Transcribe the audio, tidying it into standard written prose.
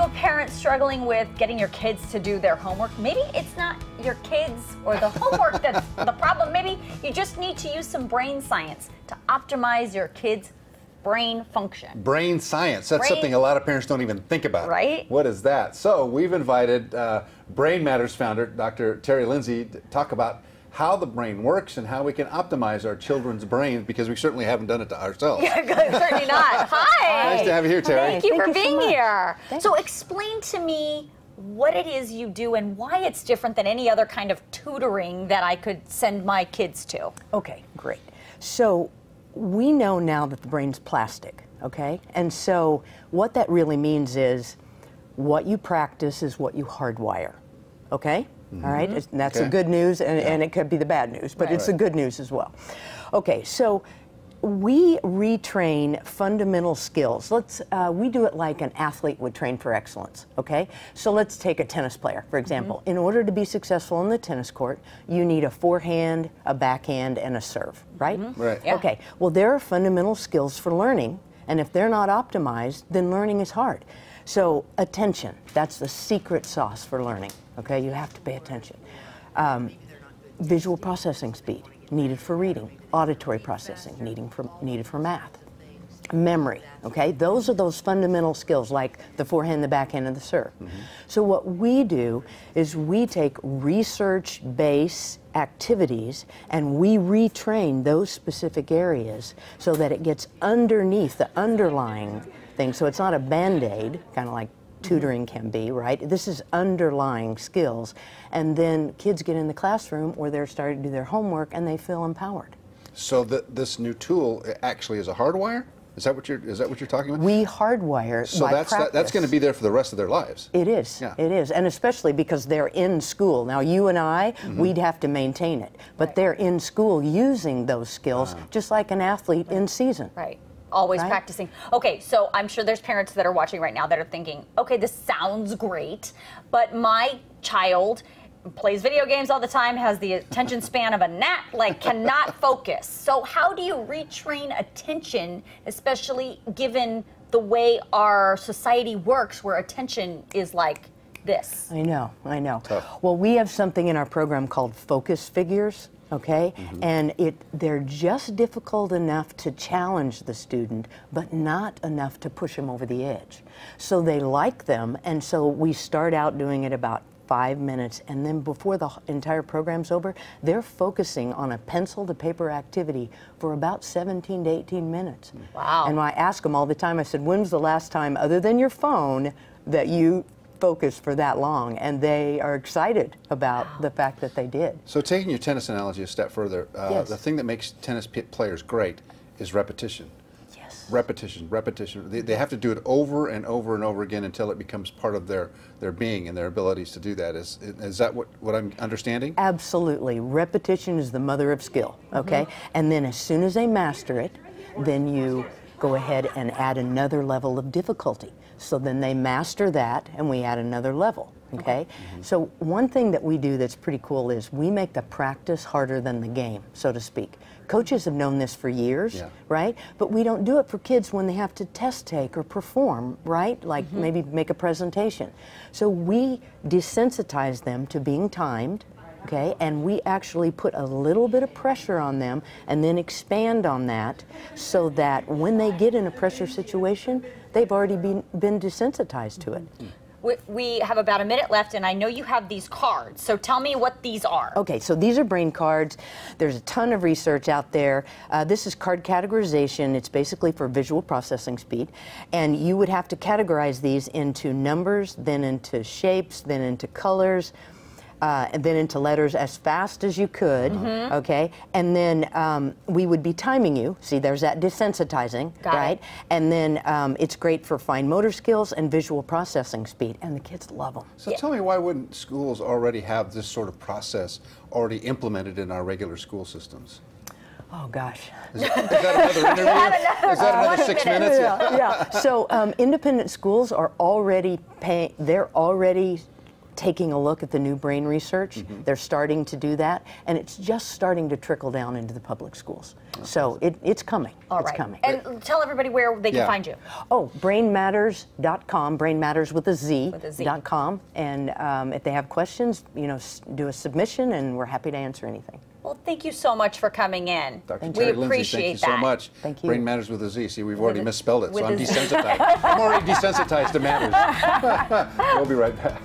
a parent struggling with getting your kids to do their homework? Maybe it's not your kids or the homework that's the problem. Maybe you just need to use some brain science to optimize your kids' brain function. Brain science, that's something a lot of parents don't even think about. Right? What is that? So we've invited Brain Matters founder, Dr. Terry Lindsay, to talk about how the brain works and how we can optimize our children's brains, because we certainly haven't done it to ourselves. Yeah, certainly not. Hi. Nice to have you here, Terry. Thank you for being so here. Thanks. So explain to me what it is you do and why it's different than any other kind of tutoring that I could send my kids to. Okay, great. So we know now that the brain's plastic, okay? And so what that really means is what you practice is what you hardwire, okay? All right, and that's the good news, and it could be the bad news, but it's the good news as well. Okay, so we retrain fundamental skills. We do it like an athlete would train for excellence, okay? So let's take a tennis player, for example. In order to be successful on the tennis court, you need a forehand, a backhand, and a serve, right? Right. Yeah. Okay, well, there are fundamental skills for learning, and if they're not optimized, then learning is hard. So attention, that's the secret sauce for learning, okay? You have to pay attention. Visual processing speed, needed for reading. Auditory processing, needed for math. Memory, okay? Those are those fundamental skills like the forehand, the backhand, and the serve. So what we do is we take research-based activities and we retrain those specific areas so that it gets underneath the underlying thing. So it's not a Band-Aid, kind of like tutoring can be, right? This is underlying skills. And then kids get in the classroom where they're starting to do their homework and they feel empowered. So this new tool actually is a hardwire? Is that what you're talking about? We hardwire so by practice. that's going to be there for the rest of their lives. It is. Yeah. It is, and especially because they're in school. Now, you and I, we'd have to maintain it, but they're in school using those skills, just like an athlete in season. Right. Always Right? practicing. Okay, so I'm sure there's parents that are watching right now that are thinking, okay, this sounds great, but my child plays video games all the time, has the attention span of a gnat, like cannot focus. So how do you retrain attention, especially given the way our society works where attention is like this? I know, I know. Tough. Well, we have something in our program called Focus Figures, okay? And they're just difficult enough to challenge the student, but not enough to push them over the edge. So they like them, and so we start out doing it about 5 minutes, and then before the entire program's over, they're focusing on a pencil to paper activity for about 17 to 18 minutes. Wow. And I ask them all the time, I said, when's the last time, other than your phone, that you focused for that long? And they are excited about the fact that they did. So taking your tennis analogy a step further, Yes. the thing that makes tennis players great is repetition. Yes. Repetition, repetition. They have to do it over and over and over again until it becomes part of their being and their abilities to do that. Is that what I'm understanding? Absolutely. Repetition is the mother of skill, okay? And then as soon as they master it, then you go ahead and add another level of difficulty. So then they master that and we add another level, okay? So one thing that we do that's pretty cool is we make the practice harder than the game, so to speak. Coaches have known this for years, right? But we don't do it for kids when they have to test take or perform, right? Like maybe make a presentation. So we desensitize them to being timed, okay? And we actually put a little bit of pressure on them and then expand on that so that when they get in a pressure situation, they've already been desensitized to it. We have about a minute left, and I know you have these cards, so tell me what these are. Okay, so these are brain cards. There's a ton of research out there. This is card categorization. It's basically for visual processing speed. And you would have to categorize these into numbers, then into shapes, then into colors, and then into letters as fast as you could, okay? And then we would be timing you. See, there's that desensitizing, right? And then it's great for fine motor skills and visual processing speed, and the kids love them. So tell me, why wouldn't schools already have this sort of process already implemented in our regular school systems? Oh, gosh. Is that another interview? Is that another 6 minutes? Yeah. So independent schools are already taking a look at the new brain research. They're starting to do that, and it's just starting to trickle down into the public schools. So it's coming. All it's right. coming. And tell everybody where they can find you. Oh, brainmatters.com, brainmatters with a Z, With a Z. .com. And if they have questions, you know, do a submission, and we're happy to answer anything. Well, thank you so much for coming in. Dr. We Terry Lindsay, appreciate thank you that. so much. Thank you. Brain Matters with a Z. See, we've already misspelled it, with so I'm a Z. desensitized. I'm already desensitized to matters. We'll be right back.